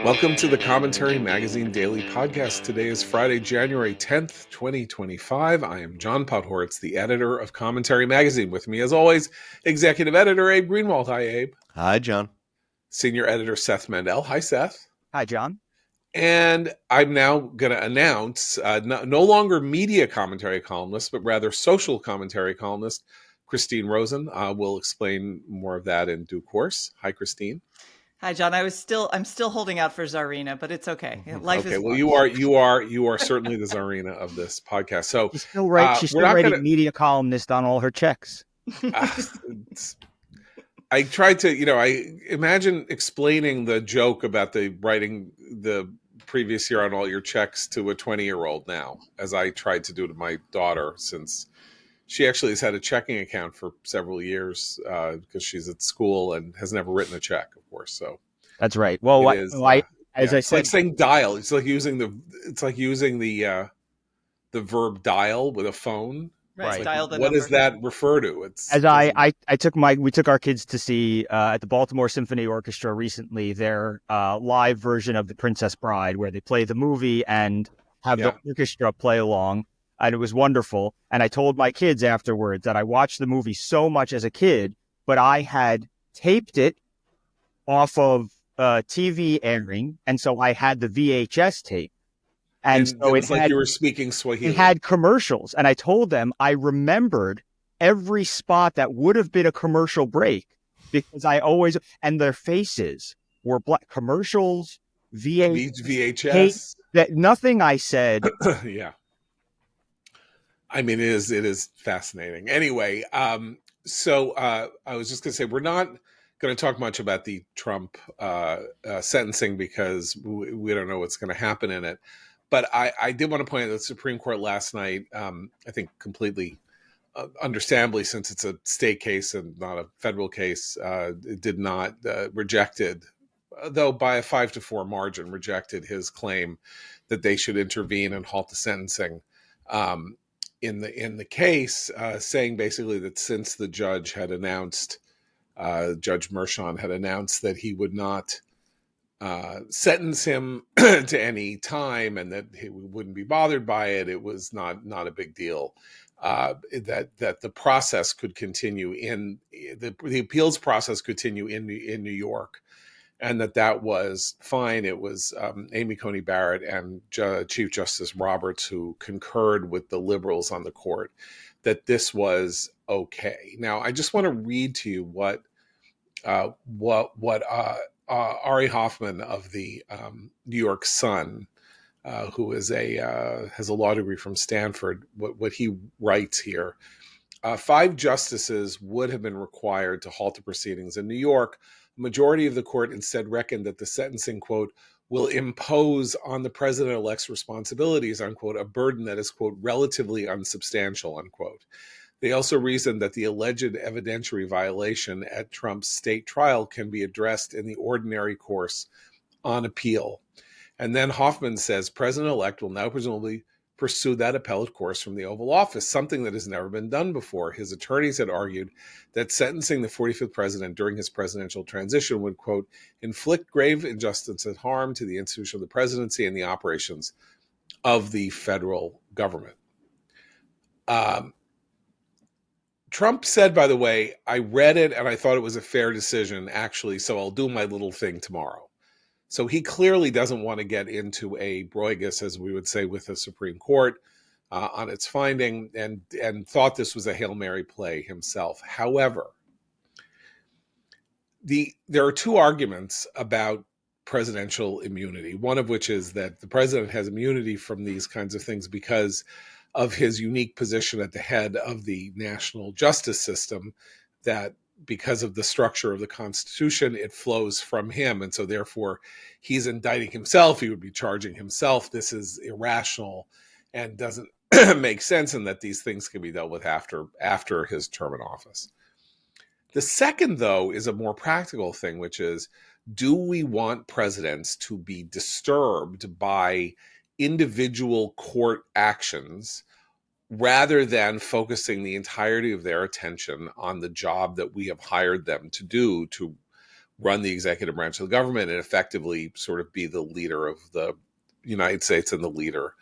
Welcome to the Commentary Magazine Daily Podcast. Today is Friday, January 10th, 2025. I am John Podhoretz, the editor of Commentary Magazine. With me, as always, executive editor Abe Greenwald. Hi, Abe. Hi, John. Senior editor Seth Mandel. Hi, Seth. Hi, John. And I'm now going to announce no longer media commentary columnist, but rather social commentary columnist Christine Rosen. We'll explain more of that in due course. Hi, Christine. Hi, John. I'm still holding out for Czarina, but it's okay. Life is well, fun. you are certainly the Czarina of this podcast. So She's still right. She's still writing media columnist on all her checks. I tried to, I imagine explaining the joke about the writing the previous year on all your checks to a 20-year-old now, as I tried to do to my daughter, since she actually has had a checking account for several years because she's at school and has never written a check, of course. So that's right. Well, I said, it's like saying dial. It's like using the verb dial with a phone. Right. Like, Dial the what number. does that refer to? We took our kids to see at the Baltimore Symphony Orchestra recently their live version of The Princess Bride, where they play the movie and have the orchestra play along. And it was wonderful. And I told my kids afterwards that I watched the movie so much as a kid, but I had taped it off of TV airing. And so I had the VHS tape. And so it like you were speaking Swahili. It had commercials. And I told them I remembered every spot that would have been a commercial break because and their faces were black. Commercials, VHS. Tape, that nothing I said. Yeah. I mean, it is fascinating. Anyway, so I was just going to say, we're not going to talk much about the Trump sentencing because we don't know what's going to happen in it. But I did want to point out that the Supreme Court last night, I think completely understandably, since it's a state case and not a federal case, it did not rejected, though by a 5-4 margin, rejected his claim that they should intervene and halt the sentencing. In the case, saying basically that since the judge had announced, Judge Mershon had announced that he would not sentence him to any time and that he wouldn't be bothered by it, it was not a big deal. That the process could continue in the appeals process continue in New York. And that was fine. It was Amy Coney Barrett and Chief Justice Roberts who concurred with the liberals on the court that this was okay. Now, I just want to read to you what Ari Hoffman of the New York Sun, who is has a law degree from Stanford, what he writes here. 5 justices would have been required to halt the proceedings in New York. Majority of the court instead reckoned that the sentencing, quote, will impose on the president-elect's responsibilities, unquote, a burden that is, quote, relatively unsubstantial, unquote. They also reasoned that the alleged evidentiary violation at Trump's state trial can be addressed in the ordinary course on appeal. And then Hoffman says president-elect will now presumably pursue that appellate course from the Oval Office, something that has never been done before. His attorneys had argued that sentencing the 45th president during his presidential transition would, quote, inflict grave injustice and harm to the institution of the presidency and the operations of the federal government. Trump said, by the way, I read it and I thought it was a fair decision, actually, so I'll do my little thing tomorrow. So he clearly doesn't want to get into a broigus, as we would say, with the Supreme Court on its finding, and thought this was a Hail Mary play himself. However, there are 2 arguments about presidential immunity, one of which is that the president has immunity from these kinds of things because of his unique position at the head of the national justice system, that because of the structure of the Constitution, it flows from him. And so therefore he's indicting himself. He would be charging himself. This is irrational and doesn't make sense, and that these things can be dealt with after his term in office. The second, though, is a more practical thing, which is, do we want presidents to be disturbed by individual court actions rather than focusing the entirety of their attention on the job that we have hired them to do, to run the executive branch of the government and effectively sort of be the leader of the United States and the leader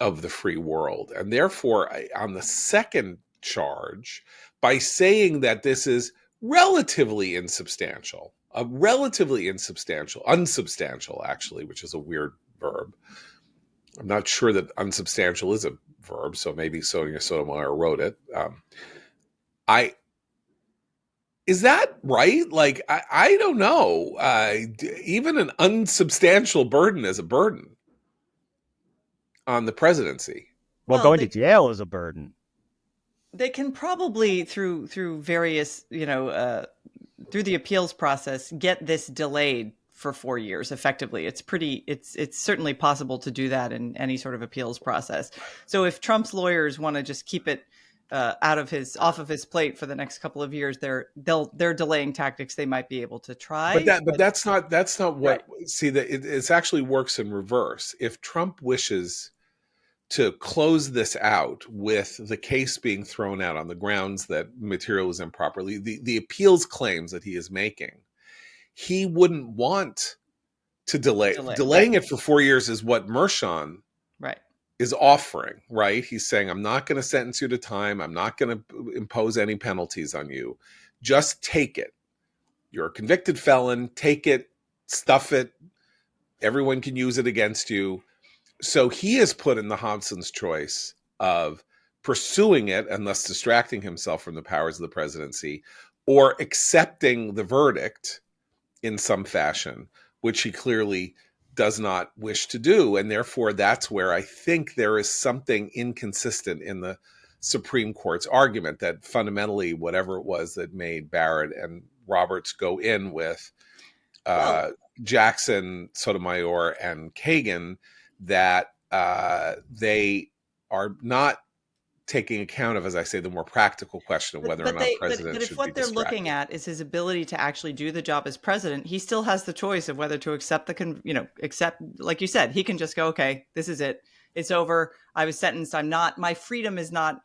of the free world. And therefore, on the second charge, by saying that this is unsubstantial actually, which is a weird verb. I'm not sure that unsubstantial is a verb, so maybe Sonia Sotomayor wrote it. Is that right? Like, I don't know. Even an unsubstantial burden is a burden on the presidency. Well, going to jail is a burden. They can probably through various, through the appeals process, get this delayed for 4 years effectively. It's certainly possible to do that in any sort of appeals process. So if Trump's lawyers want to just keep it off of his plate for the next couple of years, they're delaying tactics they might be able to try. But that's not what. Right. See, that it actually works in reverse. If Trump wishes to close this out with the case being thrown out on the grounds that material is improperly, the appeals claims that he is making, he wouldn't want to delay. Delaying it for 4 years is what Mershon is offering, right? He's saying, I'm not going to sentence you to time. I'm not going to impose any penalties on you. Just take it. You're a convicted felon. Take it, stuff it. Everyone can use it against you. So he is put in the Hobson's choice of pursuing it and thus distracting himself from the powers of the presidency, or accepting the verdict in some fashion, which he clearly does not wish to do. And therefore, that's where I think there is something inconsistent in the Supreme Court's argument that fundamentally, whatever it was that made Barrett and Roberts go in with Jackson, Sotomayor, and Kagan, that they are not taking account of, as I say, the more practical question of whether or not president should be distracted. But if what they're looking at is his ability to actually do the job as president, he still has the choice of whether to accept like you said, he can just go, okay, this is it. It's over. I was sentenced. My freedom is not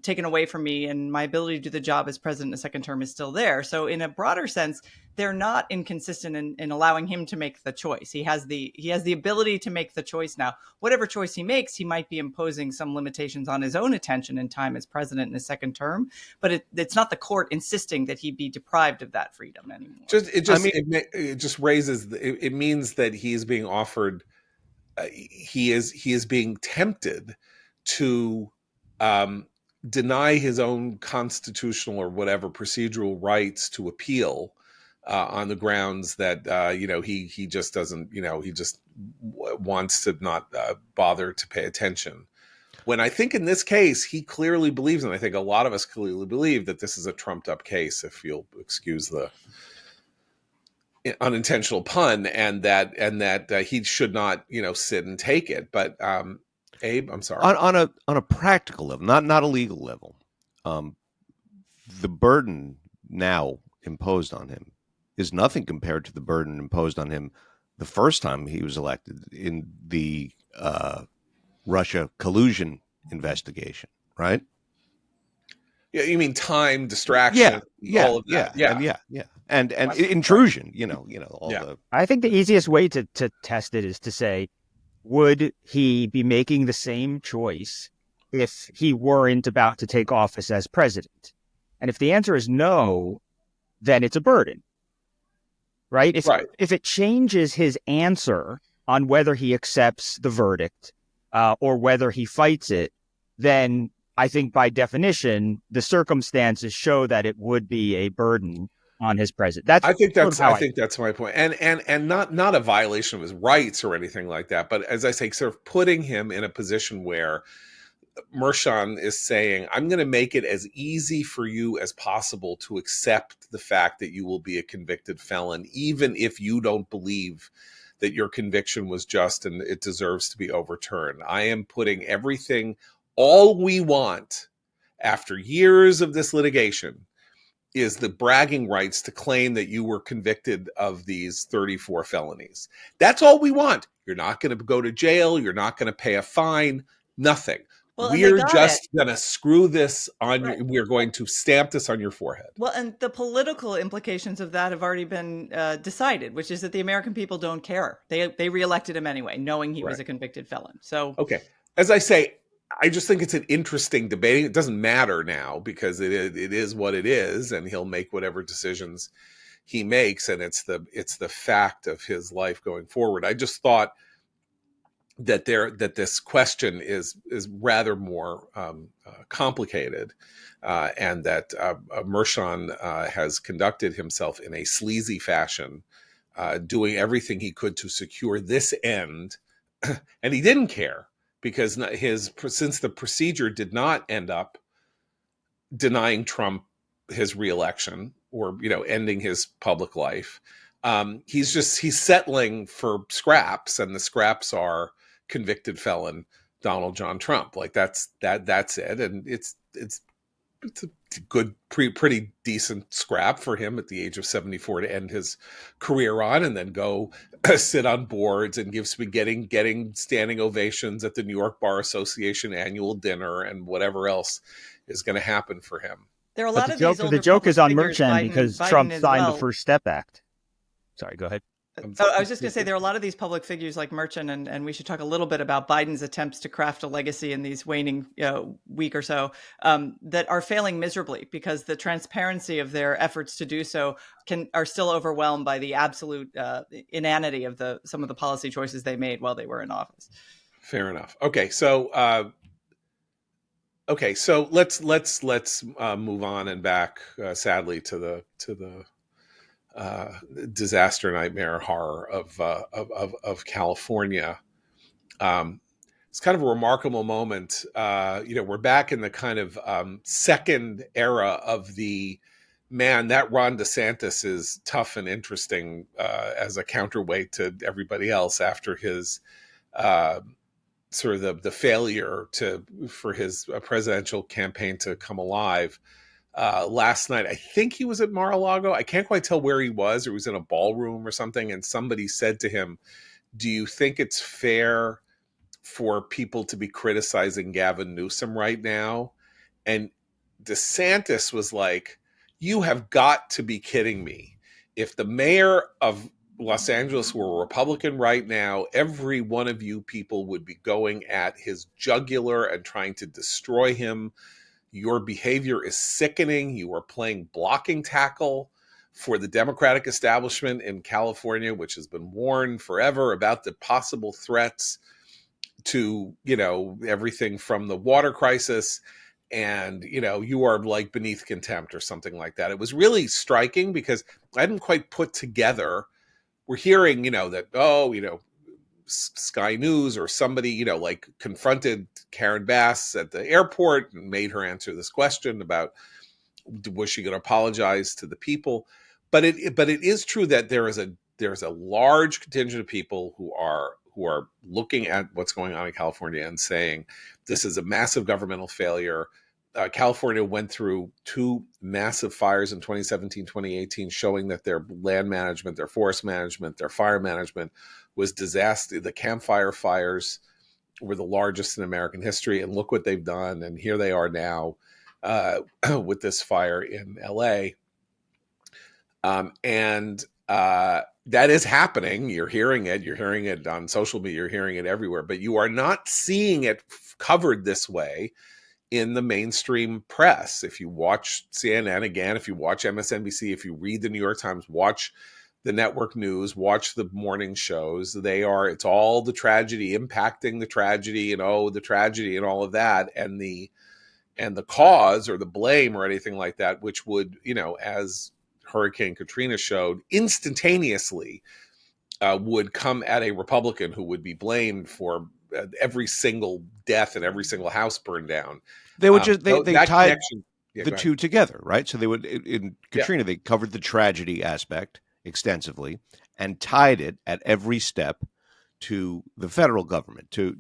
taken away from me, and my ability to do the job as president in a second term is still there. So in a broader sense, they're not inconsistent in allowing him to make the choice. He has the ability to make the choice now. Whatever choice he makes, he might be imposing some limitations on his own attention and time as president in his second term, but it's not the court insisting that he be deprived of that freedom anymore. It means that he is being offered, he is being tempted to deny his own constitutional or whatever procedural rights to appeal on the grounds that he just doesn't, he just wants to not bother to pay attention. When I think in this case he clearly believes, and I think a lot of us clearly believe, that this is a trumped up case, if you'll excuse the unintentional pun, and that he should not sit and take it. But Abe, I'm sorry. On a practical level, not a legal level, the burden now imposed on him is nothing compared to the burden imposed on him the first time he was elected in the Russia collusion investigation, right? Yeah, you mean time, distraction, all of that. And intrusion, all the. I think the easiest way to test it is to say, would he be making the same choice if he weren't about to take office as president? And if the answer is no, then it's a burden, right? If it changes his answer on whether he accepts the verdict or whether he fights it, then I think by definition, the circumstances show that it would be a burden on his president. I think that's my point. And not a violation of his rights or anything like that. But as I say, sort of putting him in a position where Mershon is saying, I'm going to make it as easy for you as possible to accept the fact that you will be a convicted felon, even if you don't believe that your conviction was just and it deserves to be overturned. I am putting everything, all we want after years of this litigation is the bragging rights to claim that you were convicted of these 34 felonies. That's all we want. You're not going to go to jail. You're not going to pay a fine. Nothing. Well, and they We're got it. just going to screw this on Right. you. We're going to stamp this on your forehead. Well, and the political implications of that have already been decided, which is that the American people don't care. They reelected him anyway, knowing he was Right. a convicted felon. So, Okay. As I say, I just think it's an interesting debate. It doesn't matter now because it is what it is, and he'll make whatever decisions he makes, and it's the fact of his life going forward. I just thought that this question is rather more complicated, and that Mershon has conducted himself in a sleazy fashion, doing everything he could to secure this end, and he didn't care because since the procedure did not end up denying Trump his reelection or ending his public life. He's settling for scraps, and the scraps are convicted felon Donald John Trump. Like that's it, and it's a good, pretty decent scrap for him at the age of 74 to end his career on, and then go sit on boards and getting standing ovations at the New York Bar Association annual dinner and whatever else is going to happen for him. there are a But lot of these older the joke public is on figures, Merchant because Trump as signed well. the First Step Act. Sorry, go ahead. I was just going to say there are a lot of these public figures like Merchant, and we should talk a little bit about Biden's attempts to craft a legacy in these waning week or so that are failing miserably because the transparency of their efforts to do so are still overwhelmed by the absolute inanity of some of the policy choices they made while they were in office. Fair enough. Okay, so let's move on and back, sadly, to the disaster nightmare horror of California. It's kind of a remarkable moment. We're back in the kind of second era of the man. That Ron DeSantis is tough and interesting as a counterweight to everybody else after his sort of the failure for his presidential campaign to come alive. Last night, I think he was at Mar-a-Lago. I can't quite tell where he was, or he was in a ballroom or something. And somebody said to him, do you think it's fair for people to be criticizing Gavin Newsom right now? And DeSantis was like, you have got to be kidding me. If the mayor of Los Angeles were a Republican right now, every one of you people would be going at his jugular and trying to destroy him. Your behavior is sickening. You are playing blocking tackle for the Democratic establishment in California, which has been warned forever about the possible threats to, everything from the water crisis. And, you are like beneath contempt or something like that. It was really striking because I hadn't quite put together. We're hearing, that, Sky News or somebody, confronted Karen Bass at the airport and made her answer this question about was she going to apologize to the people. But it is true that there's a large contingent of people who are looking at what's going on in California and saying this is a massive governmental failure. California went through two massive fires in 2017, 2018, showing that their land management, their forest management, their fire management was disaster. The Camp Fire fires were the largest in American history, and look what they've done. And here they are now with this fire in LA. That is happening. You're hearing it. You're hearing it on social media. You're hearing it everywhere. But you are not seeing it covered this way in the mainstream press. If you watch CNN again, if you watch MSNBC, if you read the New York Times, watch the network news, watch the morning shows, it's all the tragedy impacting the tragedy and the tragedy and all of that. And the cause or the blame or anything like that, which would, as Hurricane Katrina showed, instantaneously would come at a Republican who would be blamed for every single death and every single house burned down. They would just they tied the two together, right? So they would in Katrina they covered the tragedy aspect extensively and tied it at every step to the federal government, to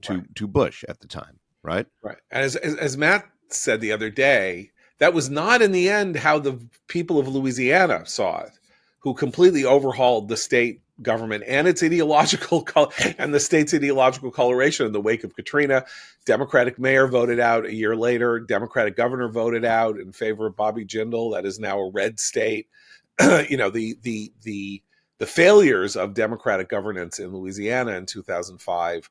Bush at the time, right? Right. And as Matt said the other day, that was not in the end how the people of Louisiana saw it, who completely overhauled the state government and its ideological and the state's ideological coloration in the wake of Katrina. Democratic mayor voted out a year later. Democratic governor voted out in favor of Bobby Jindal. That is now a red state. The failures of Democratic governance in Louisiana in 2005,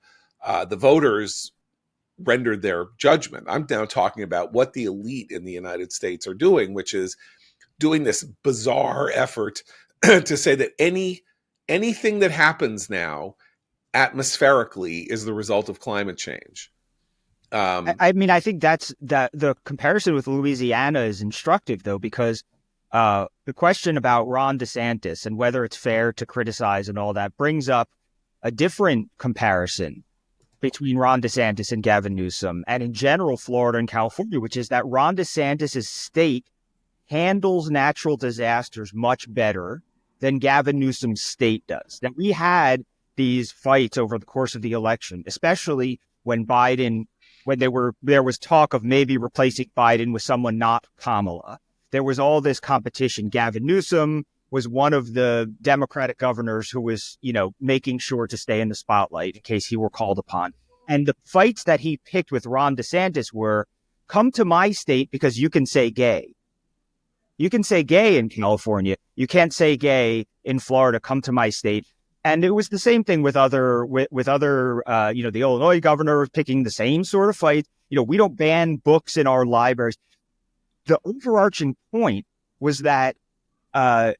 the voters rendered their judgment. I'm now talking about what the elite in the United States are doing, which is doing this bizarre effort to say that anything that happens now atmospherically is the result of climate change. I mean, I think that the comparison with Louisiana is instructive, though, because the question about Ron DeSantis and whether it's fair to criticize and all that brings up a different comparison between Ron DeSantis and Gavin Newsom, and in general, Florida and California, which is that Ron DeSantis' state handles natural disasters much better than Gavin Newsom's state does. Now, we had these fights over the course of the election, especially when there was talk of maybe replacing Biden with someone not Kamala. There was all this competition. Gavin Newsom was one of the Democratic governors who was, making sure to stay in the spotlight in case he were called upon. And the fights that he picked with Ron DeSantis were, come to my state because you can say gay. You can say gay in California. You can't say gay in Florida. Come to my state. And it was the same thing with other, the Illinois governor picking the same sort of fight. We don't ban books in our libraries. The overarching point was that the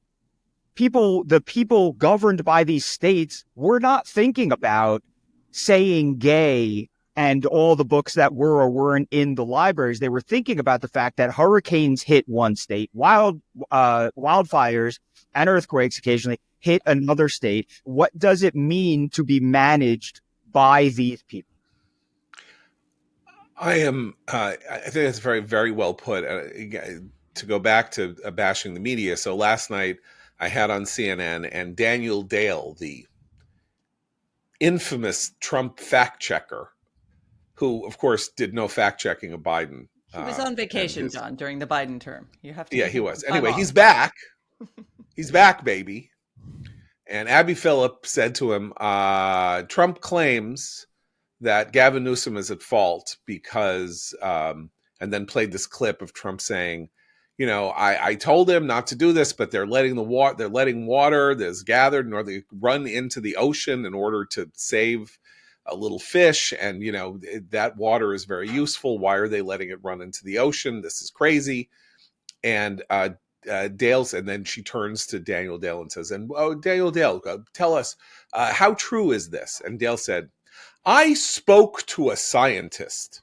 people governed by these states were not thinking about saying gay and all the books that were or weren't in the libraries. They were thinking about the fact that hurricanes hit one state, wildfires and earthquakes occasionally hit another state. What does it mean to be managed by these people? I think that's very, very well put. To go back to bashing the media. So last night I had on CNN, and Daniel Dale, the infamous Trump fact checker, who of course did no fact checking of Biden. He was on vacation, John, during the Biden term. You have to. Yeah, he was. Anyway, he's back. He's back, baby. And Abby Phillip said to him, Trump claims that Gavin Newsom is at fault because, and then played this clip of Trump saying, I told him not to do this, but they're letting water that's gathered, or they run into the ocean in order to save a little fish. And, that water is very useful. Why are they letting it run into the ocean? This is crazy. And, Dale's, and then she turns to Daniel Dale and says, Daniel Dale, tell us, how true is this? And Dale said, I spoke to a scientist,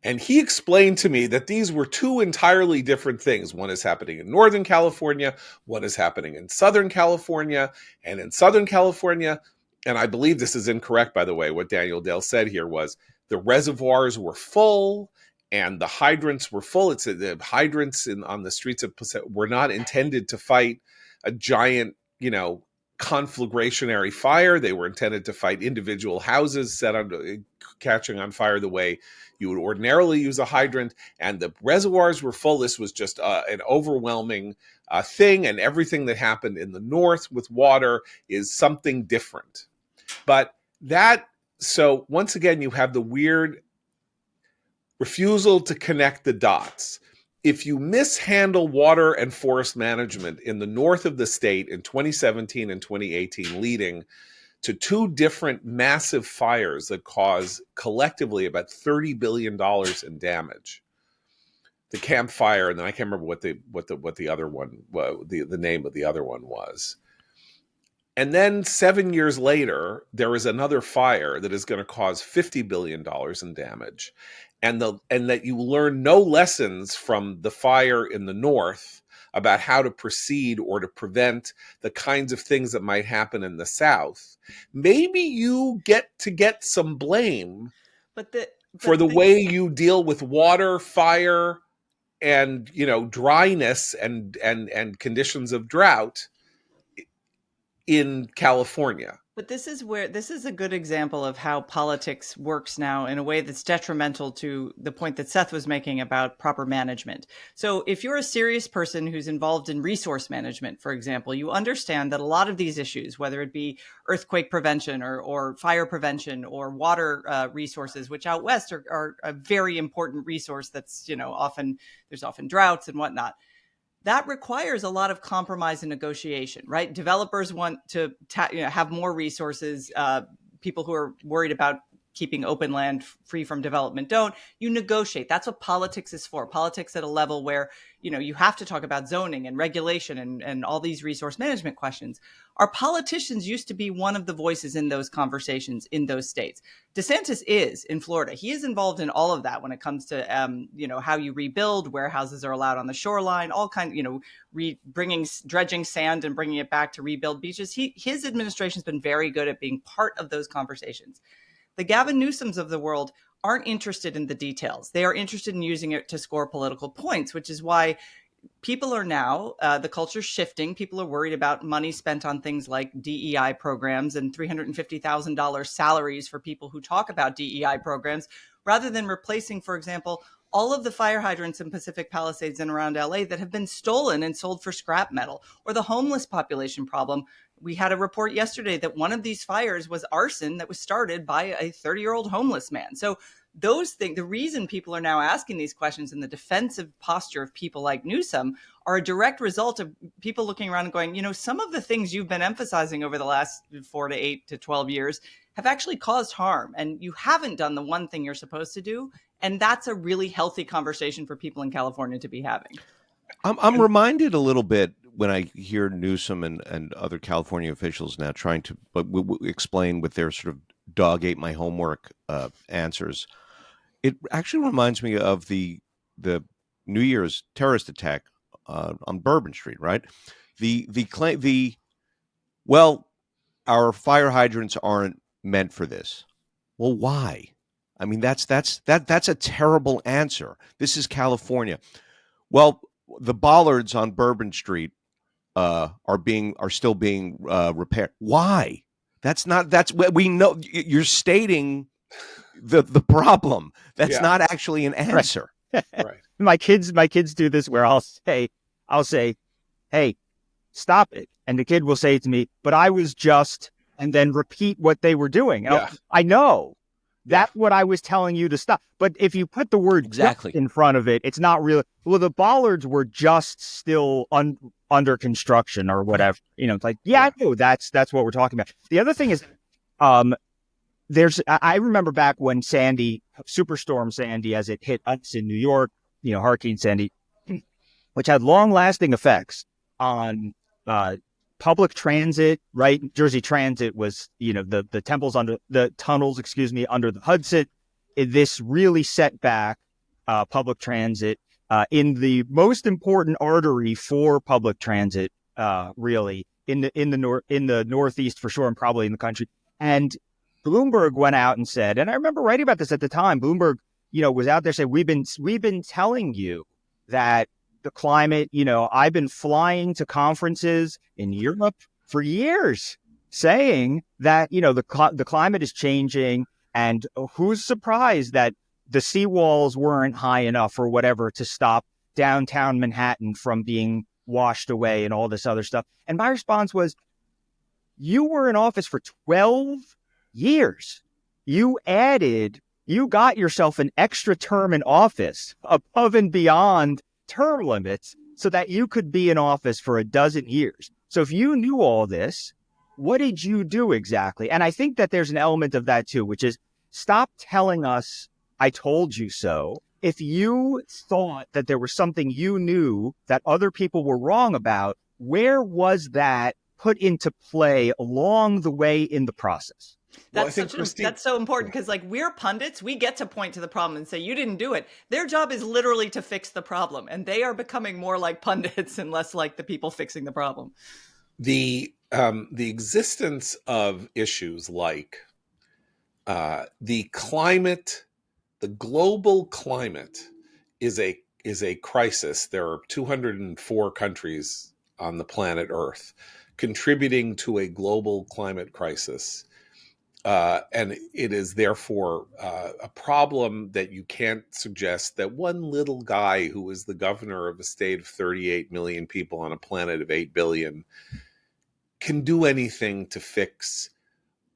and he explained to me that these were two entirely different things. One is happening in Northern California, one is happening in Southern California, and in Southern California, and I believe this is incorrect, by the way, what Daniel Dale said here was the reservoirs were full and the hydrants were full. It's the hydrants on the streets of were not intended to fight a giant, conflagrationary fire. They were intended to fight individual houses catching on fire the way you would ordinarily use a hydrant. And the reservoirs were full. This was just an overwhelming thing. And everything that happened in the north with water is something different. So once again, you have the weird refusal to connect the dots. If you mishandle water and forest management in the north of the state in 2017 and 2018, leading to two different massive fires that cause collectively about $30 billion in damage. The Camp Fire, and then I can't remember what the other one, the name of the other one was. And then 7 years later, there is another fire that is going to cause $50 billion in damage. And that you learn no lessons from the fire in the north about how to proceed or to prevent the kinds of things that might happen in the south. Maybe you get some blame for the way you deal with water, fire, and dryness and conditions of drought in California. But this is a good example of how politics works now in a way that's detrimental to the point that Seth was making about proper management. So if you're a serious person who's involved in resource management, for example, you understand that a lot of these issues, whether it be earthquake prevention or fire prevention or water resources, which out west are a very important resource that's, there's often droughts and whatnot, that requires a lot of compromise and negotiation, right? Developers want to have more resources. People who are worried about keeping open land free from development don't. You negotiate. That's what politics is for. Politics at a level where, you have to talk about zoning and regulation and all these resource management questions. Our politicians used to be one of the voices in those conversations in those states. DeSantis is in Florida. He is involved in all of that when it comes to, how you rebuild, where houses are allowed on the shoreline, all kinds, dredging sand and bringing it back to rebuild beaches. His administration's been very good at being part of those conversations. The Gavin Newsoms of the world aren't interested in the details. They are interested in using it to score political points, which is why people are now, the culture's shifting. People are worried about money spent on things like DEI programs and $350,000 salaries for people who talk about DEI programs, rather than replacing, for example, all of the fire hydrants in Pacific Palisades and around LA that have been stolen and sold for scrap metal, or the homeless population problem. We had a report yesterday that one of these fires was arson that was started by a 30-year-old homeless man. So those things, the reason people are now asking these questions and the defensive posture of people like Newsom are a direct result of people looking around and going, some of the things you've been emphasizing over the last 4 to 8 to 12 years have actually caused harm. And you haven't done the one thing you're supposed to do. And that's a really healthy conversation for people in California to be having. I'm reminded a little bit when I hear Newsom and other California officials now trying to explain with their sort of dog ate my homework answers. It actually reminds me of the New Year's terrorist attack on Bourbon Street, right? Well, our fire hydrants aren't meant for this. Well, why? I mean, that's a terrible answer. This is California. Well, the bollards on Bourbon Street are still being repaired. Why? That's what we know. You're stating the problem. That's not actually an answer. Right. My kids do this where I'll say, hey, stop it. And the kid will say to me, but I was just, and then repeat what they were doing. And I know. That's what I was telling you to stop. But if you put the word exactly in front of it, it's not real. Well, the bollards were just still under construction or whatever. It's like, I know that's what we're talking about. The other thing is, I remember back when Superstorm Sandy, as it hit us in New York, Hurricane Sandy, which had long-lasting effects on public transit, right? Jersey Transit was, the tunnels under the Hudson. This really set back public transit in the most important artery for public transit, really in the Northeast for sure, and probably in the country. And Bloomberg went out and said, and I remember writing about this at the time. Bloomberg, was out there saying, we've been telling you that the climate, I've been flying to conferences in Europe for years saying that, the climate is changing, and who's surprised that the seawalls weren't high enough or whatever to stop downtown Manhattan from being washed away and all this other stuff. And my response was, you were in office for 12 years. You got yourself an extra term in office above and beyond term limits so that you could be in office for a dozen years. So if you knew all this, what did you do exactly? And I think that there's an element of that too, which is stop telling us, I told you so. If you thought that there was something you knew that other people were wrong about, where was that put into play along the way in the process? That's so important because we're pundits. We get to point to the problem and say, you didn't do it. Their job is literally to fix the problem. And they are becoming more like pundits and less like the people fixing the problem. The existence of issues like the climate, the global climate is a crisis. There are 204 countries on the planet Earth, contributing to a global climate crisis. And it is therefore a problem that you can't suggest that one little guy who is the governor of a state of 38 million people on a planet of 8 billion can do anything to fix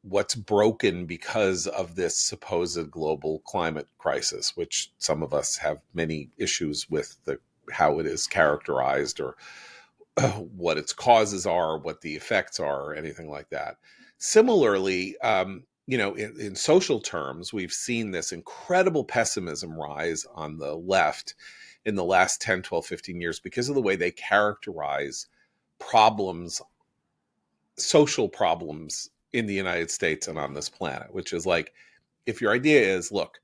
what's broken because of this supposed global climate crisis, which some of us have many issues with how it is characterized, or what its causes are, what the effects are, or anything like that. Similarly, in social terms, we've seen this incredible pessimism rise on the left in the last 10, 12, 15 years because of the way they characterize problems, social problems in the United States and on this planet, which is like, if your idea is, look,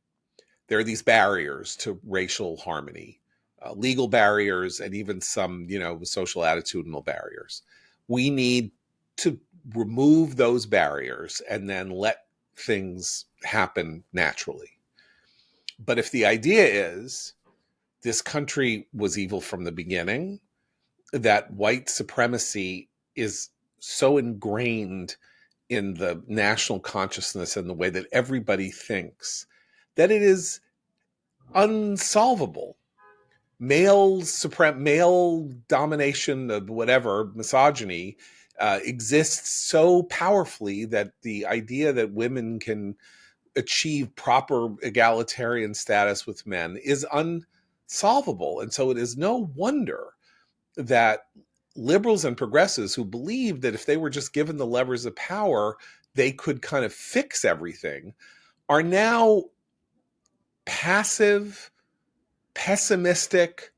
there are these barriers to racial harmony, legal barriers, and even some, social attitudinal barriers. We need to remove those barriers and then let things happen naturally. But if the idea is this country was evil from the beginning, that white supremacy is so ingrained in the national consciousness and the way that everybody thinks that it is unsolvable. Male domination of whatever, misogyny, exists so powerfully that the idea that women can achieve proper egalitarian status with men is unsolvable. And so it is no wonder that liberals and progressives who believe that if they were just given the levers of power, they could kind of fix everything, are now passive, pessimistic,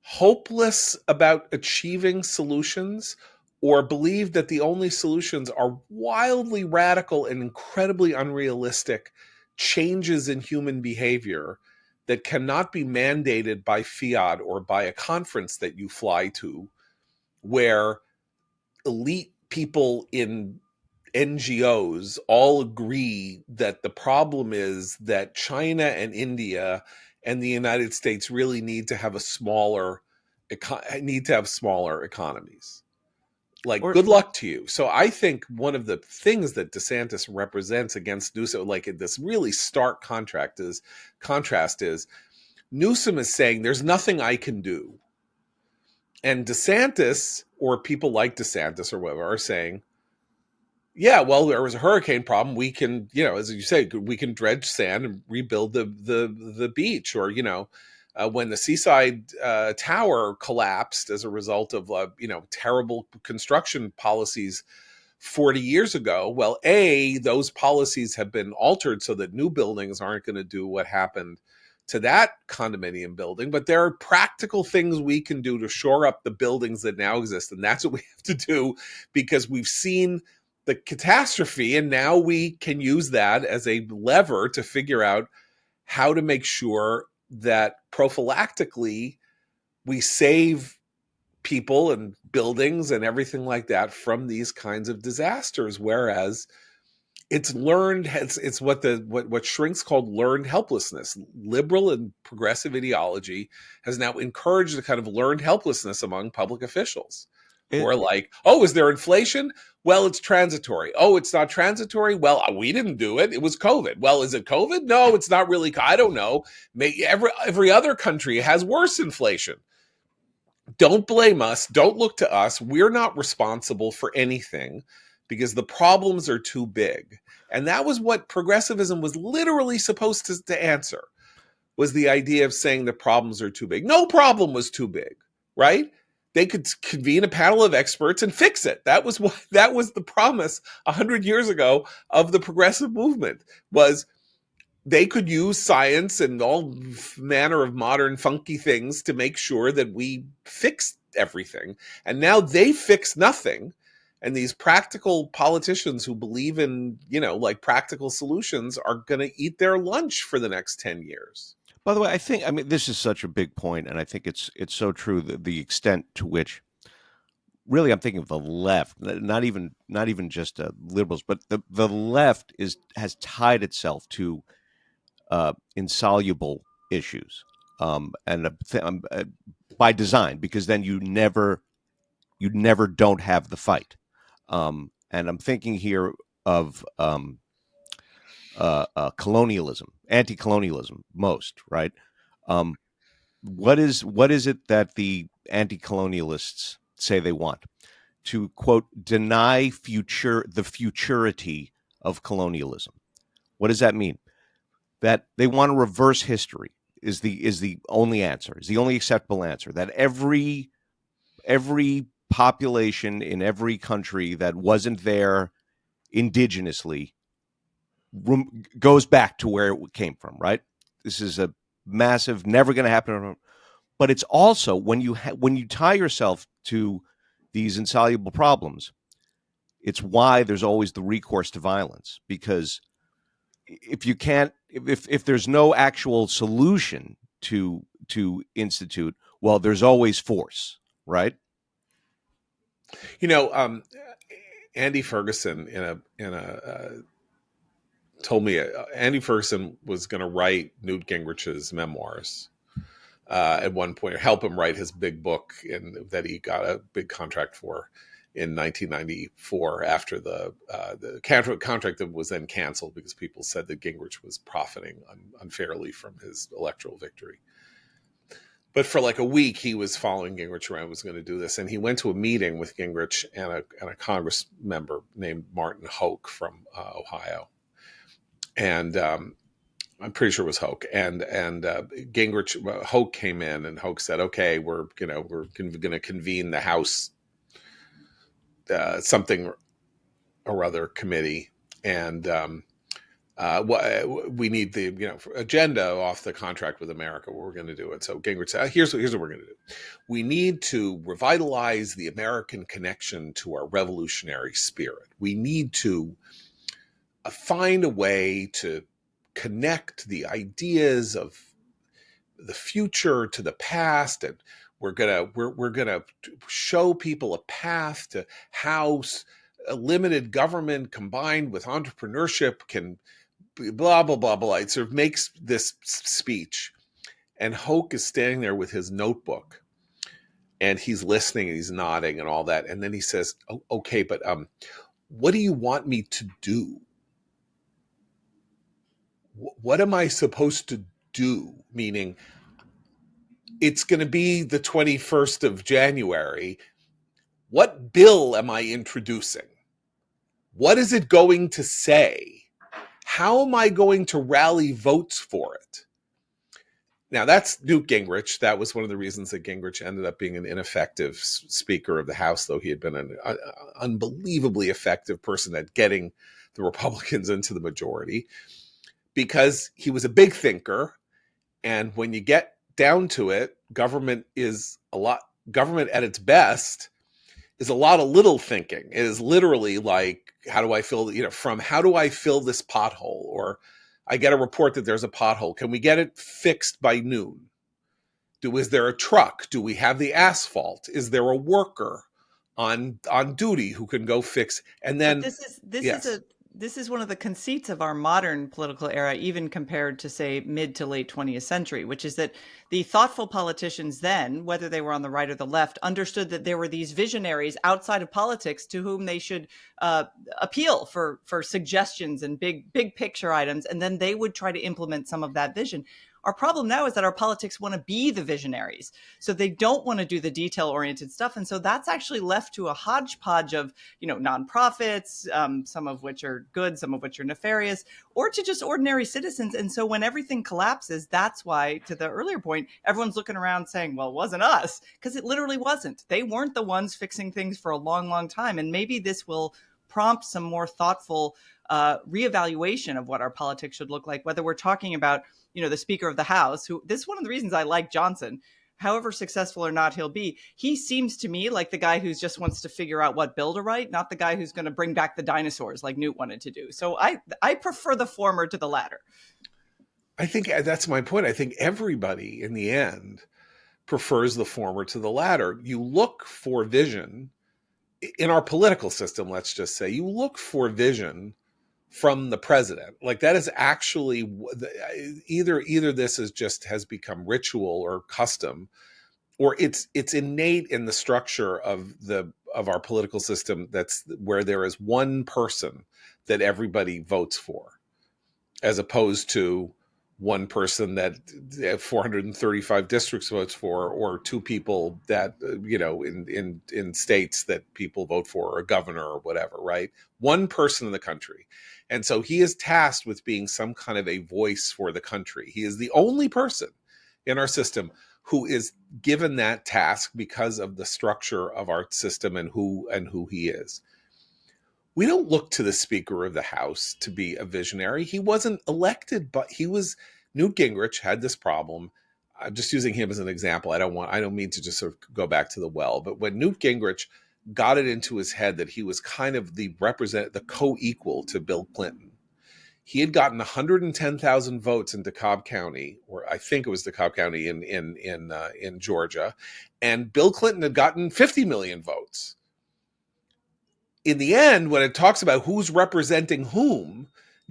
hopeless about achieving solutions, or believe that the only solutions are wildly radical and incredibly unrealistic changes in human behavior that cannot be mandated by fiat or by a conference that you fly to, where elite people in NGOs all agree that the problem is that China and India and the United States really need to have smaller economies. Like, good luck to you. So I think one of the things that DeSantis represents against Newsom, like this really stark contrast is Newsom is saying there's nothing I can do. And DeSantis, or people like DeSantis or whatever, are saying, yeah, well, there was a hurricane problem. We can, as you say, we can dredge sand and rebuild the beach. Or, when the Seaside Tower collapsed as a result of, terrible construction policies 40 years ago. Well, those policies have been altered so that new buildings aren't going to do what happened to that condominium building. But there are practical things we can do to shore up the buildings that now exist. And that's what we have to do, because we've seen the catastrophe, and now we can use that as a lever to figure out how to make sure that prophylactically we save people and buildings and everything like that from these kinds of disasters. Whereas it's what shrinks called learned helplessness. Liberal and progressive ideology has now encouraged a kind of learned helplessness among public officials. Who are like, oh, is there inflation? Well, it's transitory. Oh, it's not transitory? Well, we didn't do it. It was COVID. Well, is it COVID? No, it's not really. I don't know. Every other country has worse inflation. Don't blame us. Don't look to us. We're not responsible for anything because the problems are too big. And that was what progressivism was literally supposed to answer, was the idea of saying the problems are too big. No problem was too big, right? They could convene a panel of experts and fix it. That was the promise 100 years ago of the progressive movement, was they could use science and all manner of modern funky things to make sure that we fixed everything. And now they fix nothing. And these practical politicians who believe in, practical solutions are going to eat their lunch for the next 10 years. By the way, this is such a big point, and I think it's so true, the extent to which, really, I'm thinking of the left, not even just liberals, but the left has tied itself to insoluble issues, and by design, because then you never you never don't have the fight. And I'm thinking here of colonialism, anti-colonialism, most right. Um, what is it that the anti-colonialists say they want? To quote, deny the futurity of colonialism. What does that mean? That they want to reverse history is the only answer, is the only acceptable answer. That every population in every country that wasn't there indigenously goes back to where it came from, right? This is a massive, never going to happen. But it's also when you tie yourself to these insoluble problems, it's why there's always the recourse to violence. Because if you can't, if there's no actual solution to institute, well, there's always force, right? You know, Andy Ferguson told me Andy Ferguson was going to write Newt Gingrich's memoirs at one point, or help him write his big book that he got a big contract for in 1994 after the contract that was then canceled because people said that Gingrich was profiting unfairly from his electoral victory. But for like a week, he was following Gingrich around, was going to do this. And he went to a meeting with Gingrich and a Congress member named Martin Hoke from Ohio. And I'm pretty sure it was Hoke. And Gingrich, Hoke came in, and Hoke said, "Okay, we're going to convene the House something or other committee, and we need the agenda off the contract with America. We're going to do it." So Gingrich said, "Here's what we're going to do. We need to revitalize the American connection to our revolutionary spirit. We need to find a way to connect the ideas of the future to the past, and we're gonna show people a path to how a limited government combined with entrepreneurship can blah blah blah blah." It sort of makes this speech, and Hoke is standing there with his notebook, and he's listening and he's nodding and all that, and then he says, "Oh, okay, but what do you want me to do? What am I supposed to do?" Meaning, it's going to be the 21st of January. What bill am I introducing? What is it going to say? How am I going to rally votes for it? Now, that's Newt Gingrich. That was one of the reasons that Gingrich ended up being an ineffective Speaker of the House, though he had been an unbelievably effective person at getting the Republicans into the majority, because he was a big thinker. And when you get down to it, government at its best is a lot of little thinking. It is literally like, how do I fill this pothole? Or I get a report that there's a pothole. Can we get it fixed by noon? Is there a truck? Do we have the asphalt? Is there a worker on duty who can go fix? And then this is one of the conceits of our modern political era, even compared to, say, mid to late 20th century, which is that the thoughtful politicians then, whether they were on the right or the left, understood that there were these visionaries outside of politics to whom they should appeal for suggestions and big picture items, and then they would try to implement some of that vision. Our problem now is that our politics want to be the visionaries. So they don't want to do the detail-oriented stuff. And so that's actually left to a hodgepodge of, nonprofits, some of which are good, some of which are nefarious, or to just ordinary citizens. And so when everything collapses, that's why, to the earlier point, everyone's looking around saying, well, it wasn't us, because it literally wasn't. They weren't the ones fixing things for a long, long time. And maybe this will prompt some more thoughtful reevaluation of what our politics should look like, whether we're talking about the Speaker of the House, this is one of the reasons I like Johnson. However successful or not he'll be, he seems to me like the guy who just wants to figure out what bill to write, not the guy who's going to bring back the dinosaurs like Newt wanted to do. So I prefer the former to the latter. I think that's my point. I think everybody in the end prefers the former to the latter. You look for vision in our political system, let's just say, you look for vision from the president. Like, that is actually either this has become ritual or custom, or it's innate in the structure of our political system, that's where there is one person that everybody votes for, as opposed to one person that 435 districts votes for, or two people that in states that people vote for, or a governor or whatever, right? One person in the country. And so he is tasked with being some kind of a voice for the country. He is the only person in our system who is given that task because of the structure of our system and who he is. We don't look to the Speaker of the House to be a visionary. He wasn't elected, but Newt Gingrich had this problem. I'm just using him as an example. I don't mean to just sort of go back to the well, but when Newt Gingrich got it into his head that he was kind of the co-equal to Bill Clinton, he had gotten 110,000 votes in DeKalb County, or I think it was DeKalb County in Georgia, and Bill Clinton had gotten 50 million votes. In the end, when it talks about who's representing whom,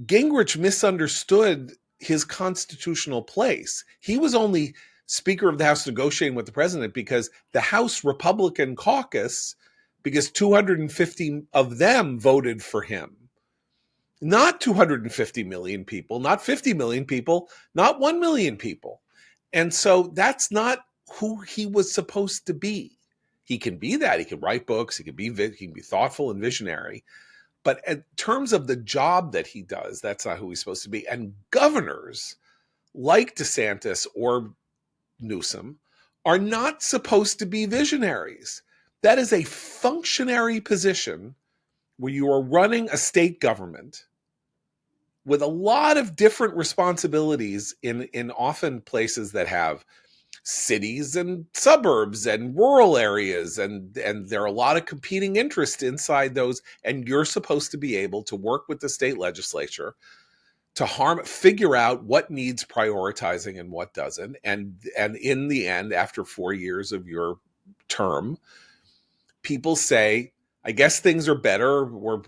Gingrich misunderstood his constitutional place. He was only Speaker of the House negotiating with the president because the House Republican caucus, because 250 of them voted for him. Not 250 million people, not 50 million people, not 1 million people. And so that's not who he was supposed to be. He can be that. He can write books. He can be thoughtful and visionary. But in terms of the job that he does, that's not who he's supposed to be. And governors like DeSantis or Newsom are not supposed to be visionaries. That is a functionary position where you are running a state government with a lot of different responsibilities in often places that have cities and suburbs and rural areas, and there are a lot of competing interests inside those, and you're supposed to be able to work with the state legislature to figure out what needs prioritizing and what doesn't, and in the end, after 4 years of your term, people say, I guess things are better, or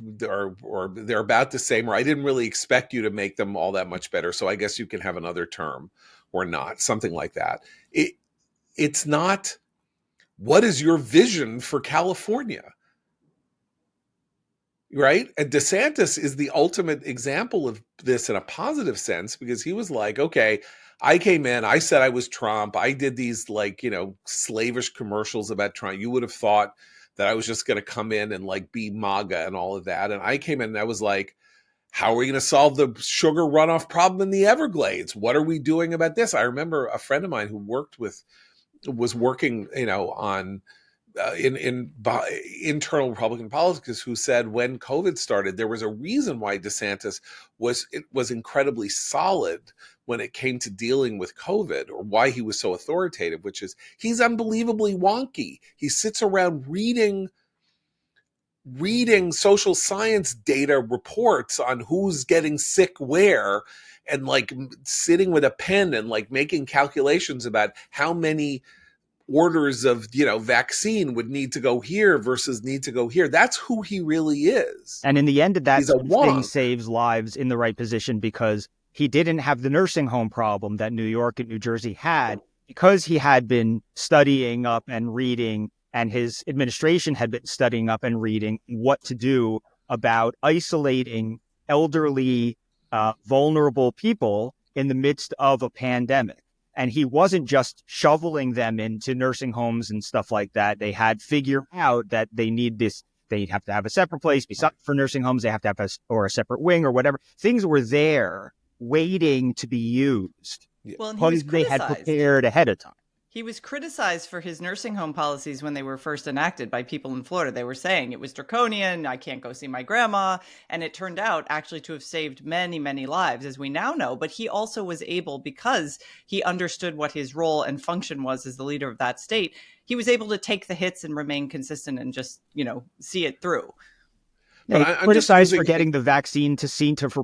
they're about the same, or I didn't really expect you to make them all that much better, so I guess you can have another term or not, something like that. It's not, what is your vision for California? Right? And DeSantis is the ultimate example of this in a positive sense, because he was like, okay, I came in, I said I was Trump, I did these slavish commercials about Trump. You would have thought that I was just going to come in and be MAGA and all of that. And I came in and I was like, how are we going to solve the sugar runoff problem in the Everglades? What are we doing about this? I remember a friend of mine who was working, on in internal Republican politics, who said when COVID started, there was a reason why DeSantis was incredibly solid when it came to dealing with COVID, or why he was so authoritative, which is he's unbelievably wonky. He sits around reading social science data reports on who's getting sick where, and sitting with a pen and making calculations about how many orders of vaccine would need to go here versus need to go here. That's who he really is. And in the end of that, he's a thing saves lives in the right position, because he didn't have the nursing home problem that New York and New Jersey had, because he had been studying up and reading, and his administration had been studying up and reading what to do about isolating elderly, vulnerable people in the midst of a pandemic. And he wasn't just shoveling them into nursing homes and stuff like that. They had figured out that they need this. They have to have a separate place for nursing homes. They have to have a separate wing or whatever. Things were there waiting to be used. Well, and because they had prepared ahead of time. He was criticized for his nursing home policies when they were first enacted by people in Florida. They were saying it was draconian, I can't go see my grandma. And it turned out actually to have saved many, many lives, as we now know. But he also was able, because he understood what his role and function was as the leader of that state, he was able to take the hits and remain consistent and just, see it through. Yeah, he criticized for getting the vaccine for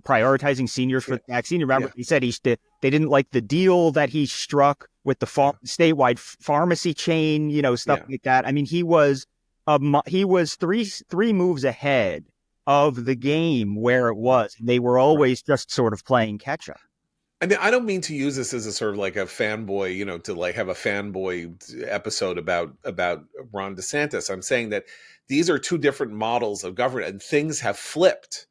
prioritizing seniors for the vaccine. Remember, he said they didn't like the deal that he struck with the statewide pharmacy chain, stuff like that. I mean, he was three moves ahead of the game where it was. They were always just sort of playing catch up. I mean, I don't mean to use this as a sort of like a fanboy, to like have a fanboy episode about Ron DeSantis. I'm saying that these are two different models of government, and things have flipped.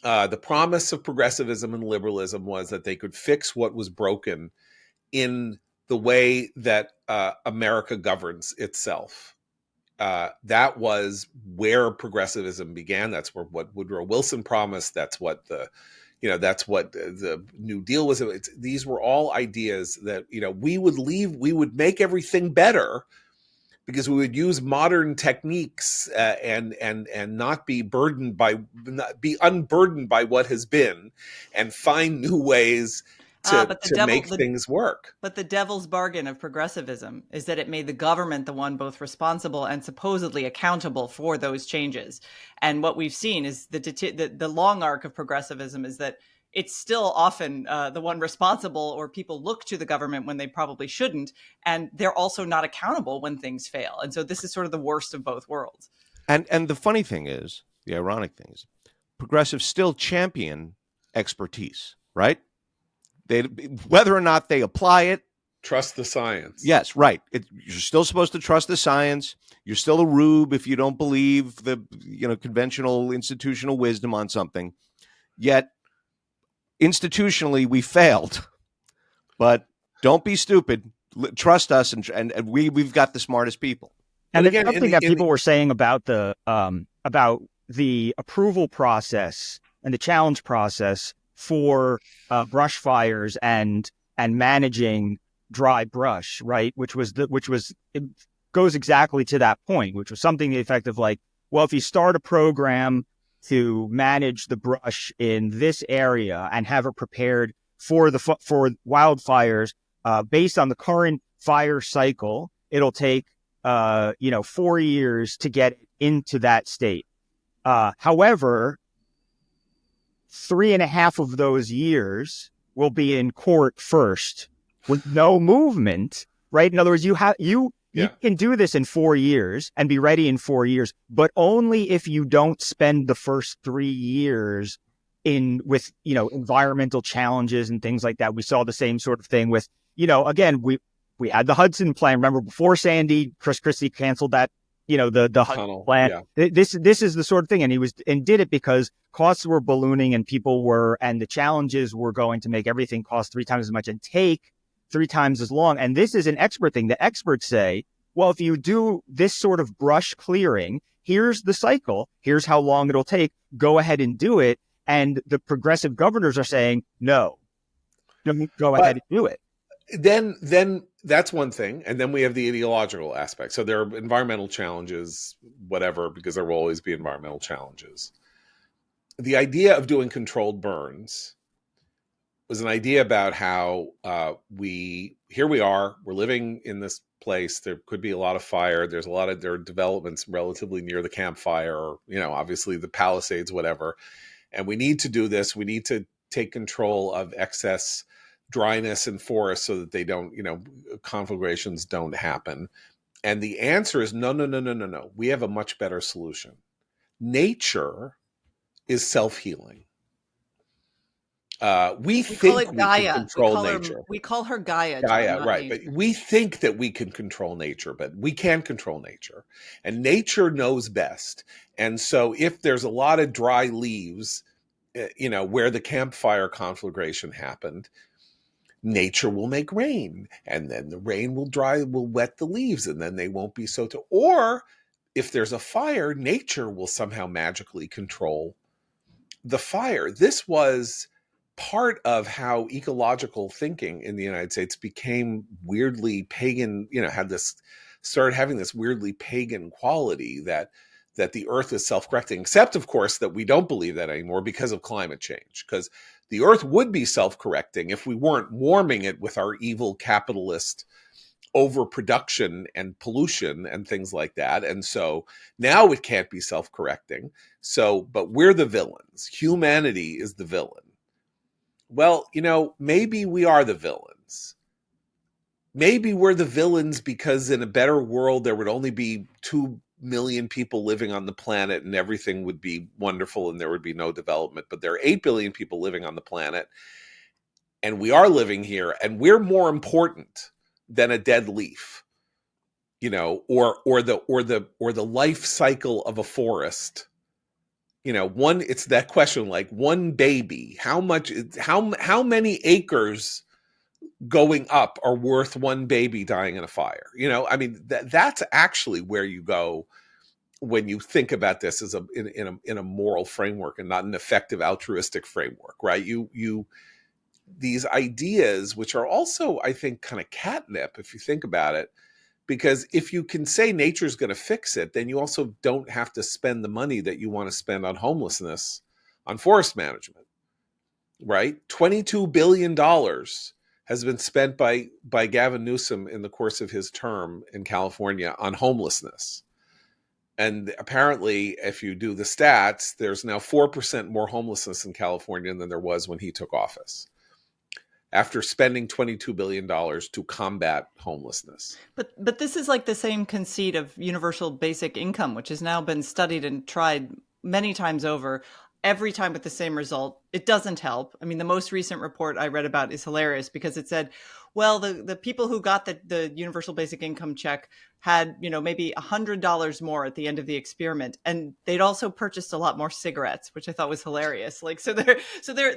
The promise of progressivism and liberalism was that they could fix what was broken in the way that America governs itself. That was where progressivism began. That's what Woodrow Wilson promised. That's what the New Deal was. These were all ideas that, we would make everything better because we would use modern techniques and not be unburdened by what has been, and find new ways But to make things work. But the devil's bargain of progressivism is that it made the government the one both responsible and supposedly accountable for those changes. And what we've seen is the long arc of progressivism is that it's still often the one responsible, or people look to the government when they probably shouldn't. And they're also not accountable when things fail. And so this is sort of the worst of both worlds. And the funny thing is, the ironic thing is, progressives still champion expertise, right? Whether or not they apply it. Trust the science. Yes, right. You're still supposed to trust the science. You're still a rube if you don't believe the conventional institutional wisdom on something. Yet, institutionally, we failed. But don't be stupid. Trust us, and we've got the smartest people. And again, something that people were saying about the approval process and the challenge process for brush fires and managing dry brush, right? Which it goes exactly to that point, which was something the effect of like, well, if you start a program to manage the brush in this area and have it prepared for wildfires based on the current fire cycle, it'll take 4 years to get into that state. However, 3.5 of those years will be in court first with no movement, right? In other words, you can do this in 4 years and be ready in 4 years, but only if you don't spend the first 3 years with environmental challenges and things like that. We saw the same sort of thing with, again, we had the Hudson plan. Remember, before Sandy, Chris Christie canceled that, the Hudson plan. Yeah. This is the sort of thing, and did it because costs were ballooning and and the challenges were going to make everything cost 3 times as much and take 3 times as long. And this is an expert thing. The experts say, well, if you do this sort of brush clearing, here's the cycle. Here's how long it'll take. Go ahead and do it. And the progressive governors are saying, no, go ahead and do it. Then that's one thing. And then we have the ideological aspect. So there are environmental challenges, whatever, because there will always be environmental challenges. The idea of doing controlled burns was an idea about how here we are, we're living in this place. There could be a lot of fire. There are developments relatively near the campfire, or, obviously the Palisades, whatever. And we need to do this. We need to take control of excess dryness in forests so that they don't, conflagrations don't happen. And the answer is no. We have a much better solution. Nature is self-healing. We think we can control nature. We call her Gaia. Gaia, right. But we think that we can control nature, but we can't control nature. And nature knows best. And so if there's a lot of dry leaves, where the campfire conflagration happened, nature will make rain, and then the rain will wet the leaves, and then they won't be so. Or if there's a fire, nature will somehow magically control the fire. This was part of how ecological thinking in the United States became weirdly pagan, started having this weirdly pagan quality that the earth is self-correcting, except of course that we don't believe that anymore because of climate change, because the earth would be self-correcting if we weren't warming it with our evil capitalist overproduction and pollution and things like that. And so now it can't be self-correcting. But we're the villains. Humanity is the villain. Well, maybe we are the villains. Maybe we're the villains because in a better world, there would only be 2 million people living on the planet and everything would be wonderful and there would be no development. But there are 8 billion people living on the planet. and we are living here, and we're more important than a dead leaf, or the life cycle of a forest. It's that question, like, one baby, how many acres going up are worth one baby dying in a fire? That's actually where you go when you think about this as in a moral framework, and not an effective altruistic framework, right? These ideas, which are also, I think, kind of catnip if you think about it, because if you can say nature's going to fix it, then you also don't have to spend the money that you want to spend on homelessness, on forest management, right? $22 billion has been spent by Gavin Newsom in the course of his term in California on homelessness. And apparently, if you do the stats, there's now 4% more homelessness in California than there was when he took office, after spending $22 billion to combat homelessness. But this is like the same conceit of universal basic income, which has now been studied and tried many times over, every time with the same result. It doesn't help. I mean, the most recent report I read about is hilarious because it said, well, the people who got the universal basic income check had, maybe $100 more at the end of the experiment. And they'd also purchased a lot more cigarettes, which I thought was hilarious. Like, so there,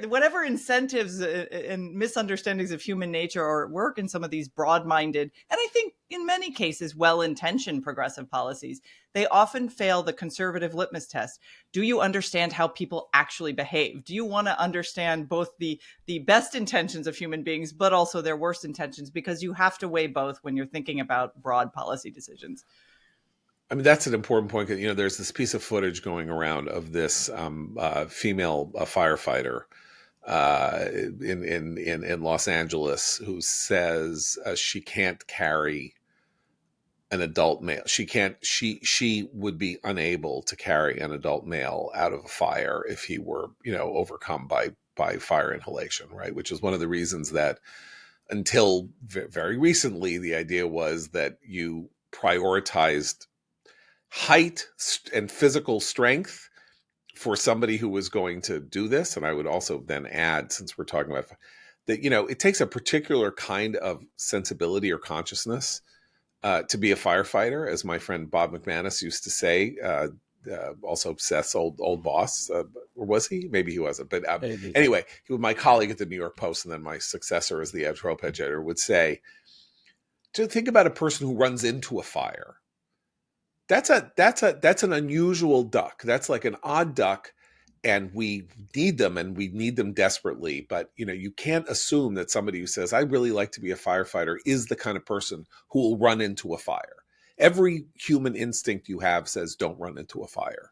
whatever incentives and misunderstandings of human nature are at work in some of these broad-minded, and I think in many cases, well-intentioned progressive policies, they often fail the conservative litmus test. Do you understand how people actually behave? Do you want to understand both the best intentions of human beings, but also their worst intentions? Because you have to weigh both when you're thinking about broad policy decisions. I mean, that's an important point. There's this piece of footage going around of this female firefighter in Los Angeles who says she can't carry an adult male. She would be unable to carry an adult male out of a fire if he were, overcome by fire inhalation, right? Which is one of the reasons that until very recently, the idea was that you prioritized height and physical strength for somebody who was going to do this. And I would also then add, since we're talking about that, it takes a particular kind of sensibility or consciousness to be a firefighter, as my friend Bob McManus used to say, also Seth's old boss, or was he? Maybe he wasn't. But anyway, he was my colleague at the New York Post, and then my successor as the trope editor would say, to think about a person who runs into a fire. That's an unusual duck. That's like an odd duck, and we need them, and we need them desperately. But you can't assume that somebody who says, "I really like to be a firefighter," is the kind of person who will run into a fire. Every human instinct you have says, "Don't run into a fire."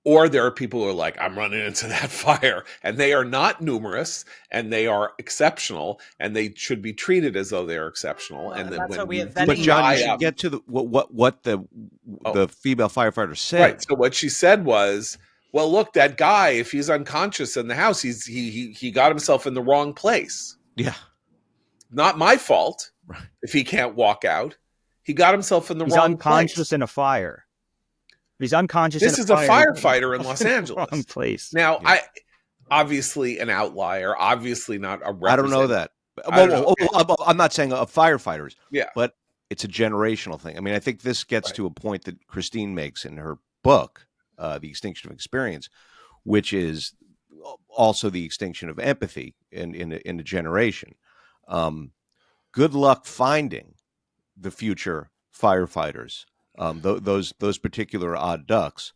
Or there are people who are like, "I'm running into that fire," and they are not numerous, and they are exceptional, and they should be treated as though they are exceptional. Well, and then that's when what we you have do But John, you should up, get to what the female firefighter said. right. So what she said was, "Well, look, that guy, if he's unconscious in the house, he got himself in the wrong place. Yeah, Not my fault right. if he can't walk out. He got himself in the He's wrong unconscious place." in a fire. He's unconscious. This in is a a fire. firefighter in Los Angeles. Wrong place. Now, Yeah. obviously an outlier, obviously not a I don't know that. I don't know. I'm not saying of firefighters, Yeah. but it's a generational thing. I mean, I think this gets Right. to a point that Christine makes in her book, The Extinction of Experience, which is also the extinction of empathy in a generation. Good luck finding the future firefighters, those particular odd ducks,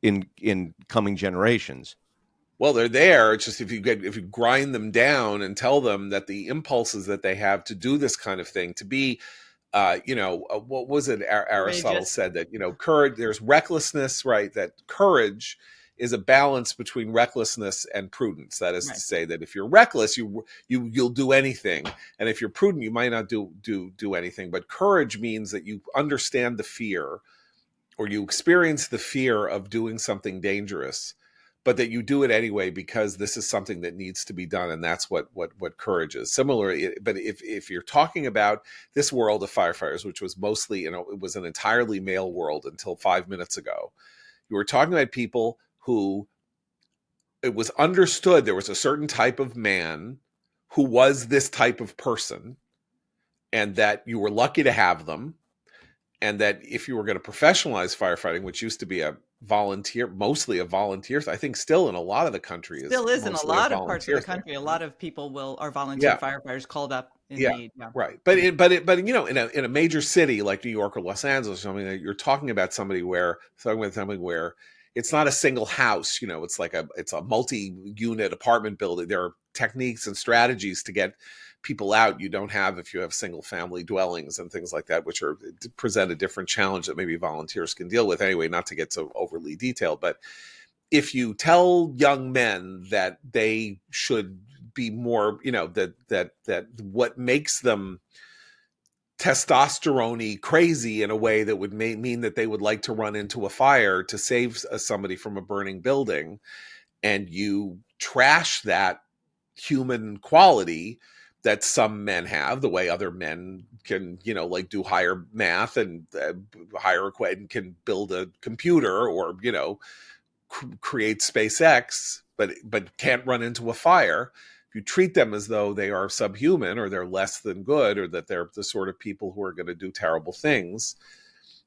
in coming generations. Well, they're there. It's just if you grind them down and tell them that the impulses that they have to do this kind of thing, to be, what was it? Aristotle Courageous. said that, courage, there's recklessness, right? That courage is a balance between recklessness and prudence. That is to say that if you're reckless, you'll do anything, and if you're prudent, you might not do anything. But courage means that you understand the fear, or you experience the fear of doing something dangerous, but that you do it anyway because this is something that needs to be done, and that's what courage is. Similarly, but if you're talking about this world of firefighters, which was mostly, it was an entirely male world until 5 minutes ago, you were talking about people who it was understood there was a certain type of man who was this type of person, and that you were lucky to have them, and that if you were going to professionalize firefighting, which used to be mostly a volunteer, I think still in a lot of the country is Still is in a mostly a lot of parts of volunteer the thing. country. A lot of people are volunteer Yeah, firefighters called up in yeah, need. Yeah. right. But you know, in a major city like New York or Los Angeles or something, you're talking about somebody where it's not a single house. You know, it's a multi-unit apartment building. There are techniques and strategies to get people out you don't have if you have single family dwellings and things like that, which present a different challenge that maybe volunteers can deal with. Anyway, not to get so overly detailed, but if you tell young men that they should be more, you know, that what makes them testosterone crazy in a way that would mean that they would like to run into a fire to save somebody from a burning building, and you trash that human quality that some men have, the way other men can, you know, like do higher math and higher equipment, can build a computer, or, you know, create SpaceX, but can't run into a fire. If you treat them as though they are subhuman, or they're less than good, or that they're the sort of people who are going to do terrible things,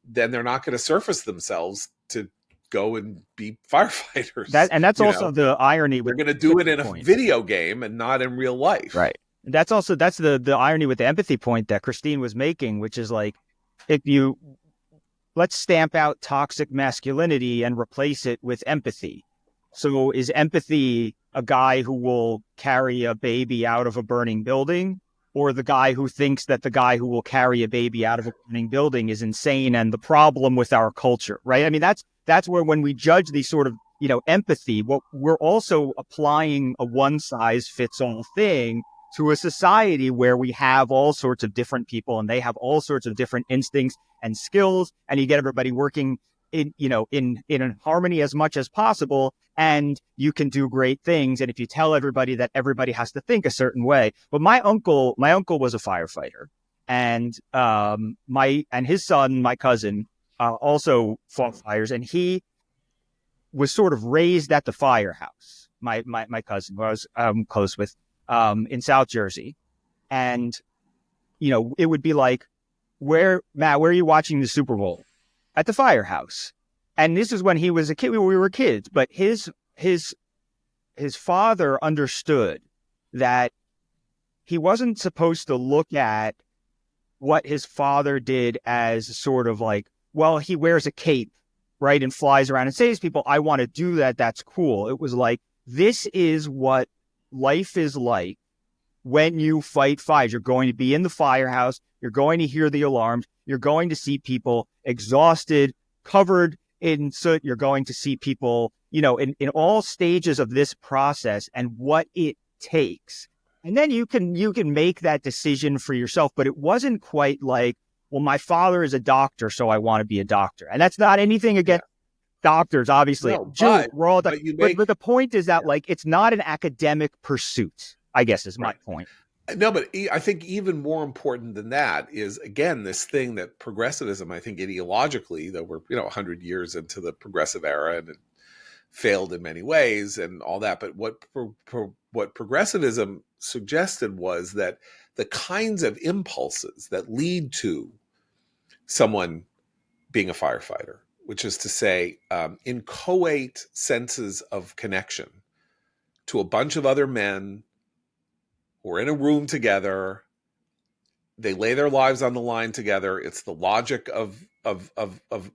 then they're not going to surface themselves to go and be firefighters. That's You also know, the irony they're with going to do it in a point. video game and not in real life. Right. That's the irony with the empathy point that Christine was making, which is like, if you let's stamp out toxic masculinity and replace it with empathy. So is empathy a guy who will carry a baby out of a burning building, or the guy who thinks that the guy who will carry a baby out of a burning building is insane and the problem with our culture, right? I mean, that's where, when we judge these sort of, you know, empathy, what we're also applying a one size fits all thing to a society where we have all sorts of different people and they have all sorts of different instincts and skills, and you get everybody working in, you know, in harmony as much as possible, and you can do great things. And if you tell everybody that everybody has to think a certain way, but my uncle was a firefighter, and his son, my cousin, also fought fires, and he was sort of raised at the firehouse. My cousin, who I was close with, in South Jersey, and you know, it would be like, Matt, where are you watching the Super Bowl? At the firehouse. And this is when he was a kid. We were kids, but his father understood that he wasn't supposed to look at what his father did as sort of like, well, he wears a cape, right, and flies around and saves people. I want to do that. That's cool. It was like, this is what life is like when you fight fires. You're going to be in the firehouse. You're going to hear the alarms. You're going to see people exhausted, covered in soot. You're going to see people, you know, in all stages of this process and what it takes. And then you can make that decision for yourself. But it wasn't quite like, well, my father is a doctor, so I want to be a doctor. And that's not anything against doctors, obviously. No, we're all doctors. But the point is that, like, it's not an academic pursuit, I guess, is my point. No, but I think even more important than that is, again, this thing that progressivism, I think ideologically, that we're, you know, 100 years into the progressive era and it failed in many ways and all that. But what progressivism suggested was that the kinds of impulses that lead to someone being a firefighter, which is to say, inchoate senses of connection to a bunch of other men who are in a room together. They lay their lives on the line together. It's the logic of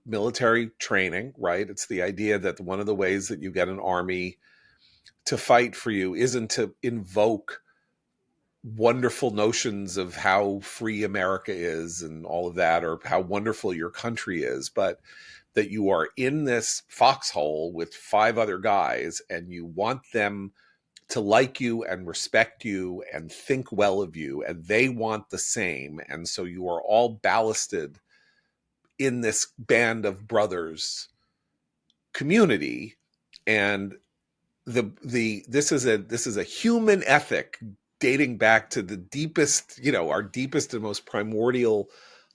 military training, right? It's the idea that one of the ways that you get an army to fight for you isn't to invoke wonderful notions of how free America is and all of that, or how wonderful your country is, but that you are in this foxhole with 5 other guys and you want them to like you and respect you and think well of you, and they want the same. And so you are all ballasted in this band of brothers community. And this is a human ethic dating back to the deepest, you know, our deepest and most primordial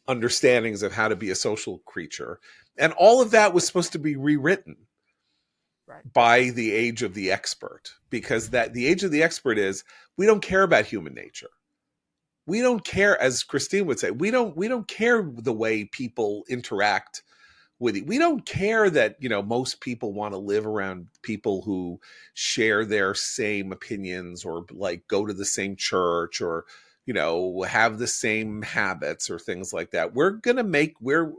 understandings of how to be a social creature. And all of that was supposed to be rewritten by the age of the expert, because that the age of the expert is we don't care about human nature. We don't care, as Christine would say, we don't care the way people interact with you. We don't care that, most people want to live around people who share their same opinions or like go to the same church or, have the same habits or things like that. We're going to make, or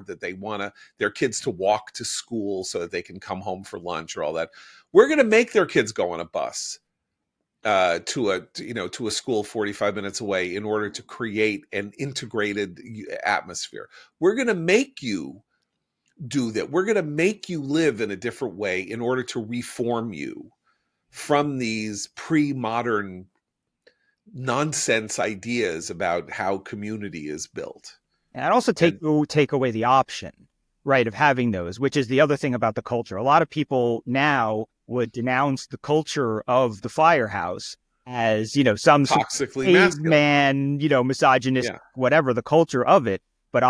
that they want their kids to walk to school so that they can come home for lunch or all that. We're going to make their kids go on a bus to a school 45 minutes away in order to create an integrated atmosphere. We're going to make you do that. We're going to make you live in a different way in order to reform you from these pre-modern nonsense ideas about how community is built. And I'd also take away the option, right, of having those, which is the other thing about the culture. A lot of people now would denounce the culture of the firehouse as, some toxically masculine, man, misogynist, whatever the culture of it. But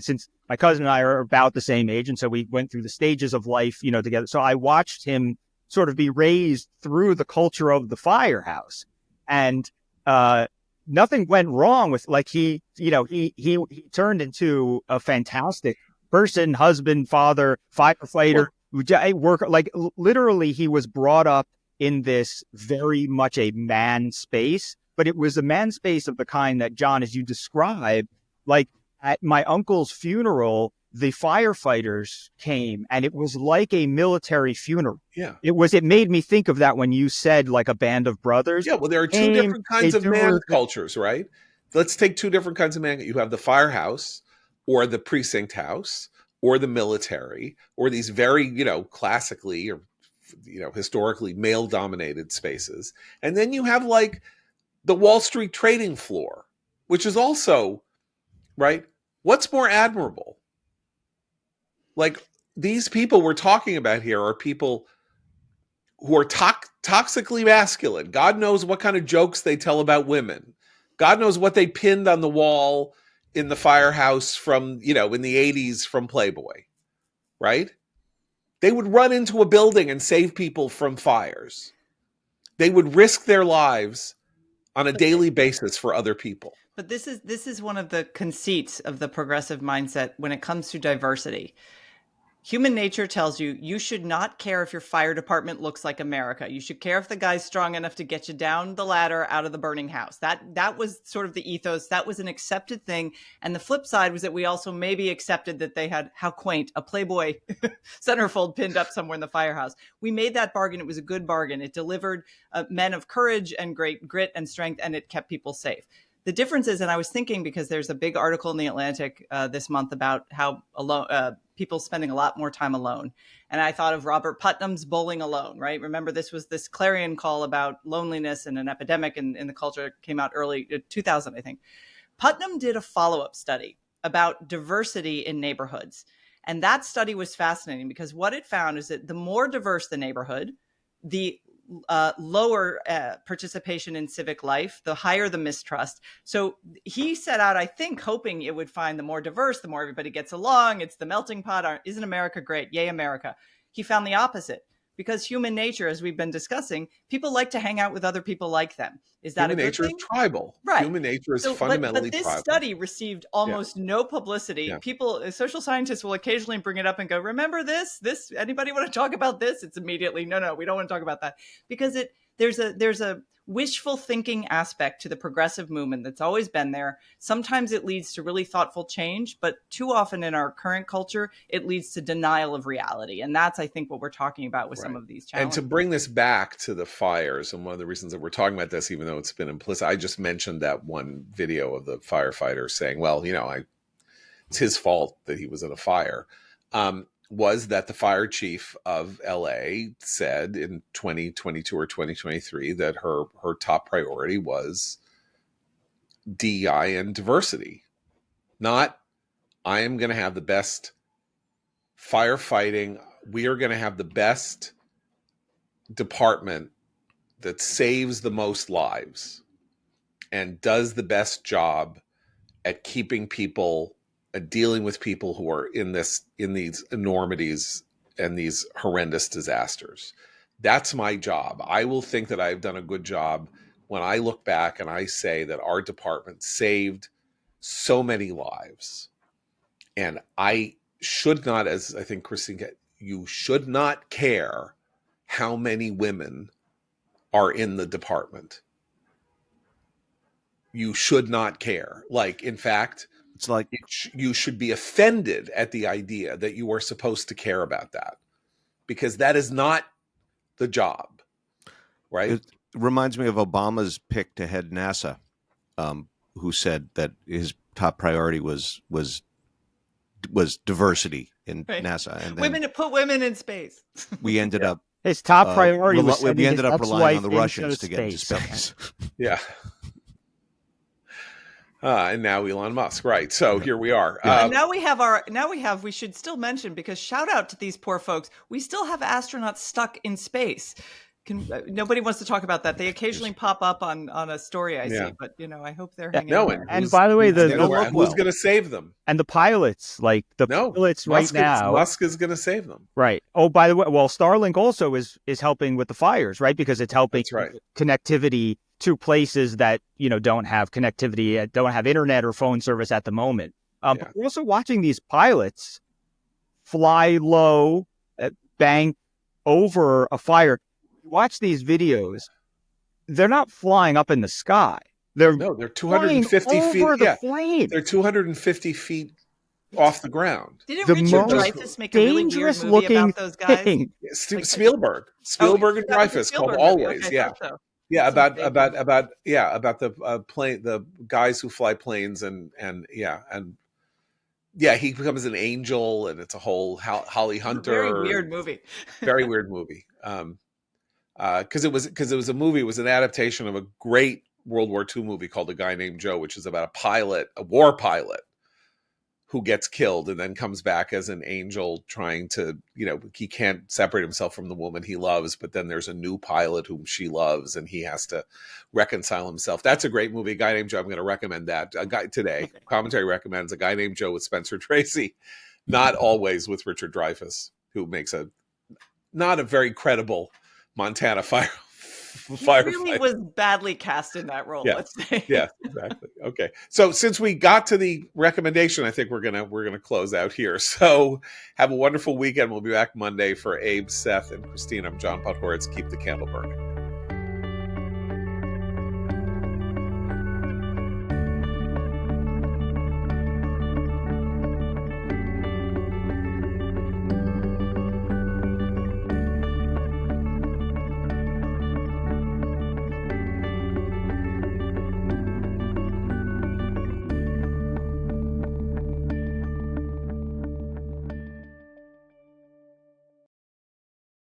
since my cousin and I are about the same age, and so we went through the stages of life, together. So I watched him sort of be raised through the culture of the firehouse, and nothing went wrong with, like, he turned into a fantastic person, husband, father, firefighter, worker. Like, literally, he was brought up in this very much a man space, but it was a man space of the kind that, John, as you described, like at my uncle's funeral, the firefighters came and it was like a military funeral. Yeah. It made me think of that when you said like a band of brothers. Yeah. Well, there are two different kinds of man cultures, right? Let's take two different kinds of man. You have the firehouse or the precinct house or the military or these very, classically or, historically male dominated spaces. And then you have like the Wall Street trading floor, which is also, right? What's more admirable? Like, these people we're talking about here are people who are toxically masculine. God knows what kind of jokes they tell about women. God knows what they pinned on the wall in the firehouse from, in the 80s from Playboy, right? They would run into a building and save people from fires. They would risk their lives on a daily basis for other people. But this is one of the conceits of the progressive mindset when it comes to diversity. Human nature tells you you should not care if your fire department looks like America. You should care if the guy's strong enough to get you down the ladder out of the burning house. That was sort of the ethos. That was an accepted thing. And the flip side was that we also maybe accepted that they had, how quaint, a Playboy centerfold pinned up somewhere in the firehouse. We made that bargain. It was a good bargain. It delivered men of courage and great grit and strength, and it kept people safe. The difference is, and I was thinking, because there's a big article in the Atlantic this month about how people spending a lot more time alone. And I thought of Robert Putnam's Bowling Alone, right? Remember, this was this clarion call about loneliness and an epidemic in the culture. It came out early 2000, I think. Putnam did a follow-up study about diversity in neighborhoods. And that study was fascinating because what it found is that the more diverse the neighborhood, the lower participation in civic life, the higher the mistrust. So he set out, I think, hoping it would find the more diverse, the more everybody gets along. It's the melting pot. Isn't America great? Yay, America. He found the opposite. Because human nature, as we've been discussing, people like to hang out with other people like them. Is that human a good nature thing? Is tribal. Right. Human nature is fundamentally but this tribal. study received almost no publicity. Yeah. People, social scientists will occasionally bring it up and go, remember this? Anybody want to talk about this? It's immediately, no, we don't want to talk about that. Because there's a wishful thinking aspect to the progressive movement that's always been there. Sometimes it leads to really thoughtful change, but too often in our current culture, it leads to denial of reality. And that's, I think, what we're talking about with some of these challenges. And to bring this back to the fires, and one of the reasons that we're talking about this, even though it's been implicit, I just mentioned that one video of the firefighter saying, well, it's his fault that he was in a fire. Was that the fire chief of LA said in 2022 or 2023 that her top priority was DEI and diversity. Not, I am going to have the best firefighting. We are going to have the best department that saves the most lives and does the best job at keeping people, dealing with people who are in these enormities these horrendous disasters. That's my job. I will think that I've done a good job when I look back and I say that our department saved so many lives. And I should not, as I think Christine, you should not care how many women are in the department. You should not care. Like, in fact, It's like you should be offended at the idea that you are supposed to care about that, because that is not the job, right? it reminds me of Obama's pick to head NASA, who said that his top priority was diversity in Right. NASA, and then Women, put women in space. we ended up His top priority was we sending ended his up relying on the ex-wife Russians into to get into space. space. Yeah. And now Elon Musk, right? So here we are. And now we should still mention, because shout out to these poor folks. We still have astronauts stuck in space. Nobody wants to talk about that. They occasionally pop up on a story I see, but I hope they're hanging in there. And by the way, who's going to save them? And the pilots, pilots Musk right now. Musk is going to save them. Right. Oh, by the way, well, Starlink also is helping with the fires, right? Because it's helping connectivity to places that don't have connectivity, don't have internet or phone service at the moment. But we're also watching these pilots fly low, bank over a fire. Watch these videos. They're not flying up in the sky. They're 250 feet over the flame. They're 250 feet off the ground. Didn't Richard Dreyfuss make a really weird movie about those guys? Spielberg and Dreyfuss, called Always. Okay, so. Yeah, about the plane, the guys who fly planes, and he becomes an angel, and it's a whole Holly Hunter. Very weird movie. Very weird movie. Because it was a movie. It was an adaptation of a great World War II movie called A Guy Named Joe, which is about a war pilot who gets killed and then comes back as an angel, trying to, he can't separate himself from the woman he loves, but then there's a new pilot whom she loves, and he has to reconcile himself. That's a great movie, A Guy Named Joe. I'm going to recommend that. A guy today. Okay. Commentary recommends A Guy Named Joe with Spencer Tracy, not Always with Richard Dreyfuss, who makes not a very credible Montana firefighter. He really was badly cast in that role. Let's say. Yeah, exactly. Okay, so since we got to the recommendation, I think we're gonna close out here. So have a wonderful weekend. We'll be back Monday for Abe, Seth, and Christine. I'm John Podhoretz. Keep the candle burning.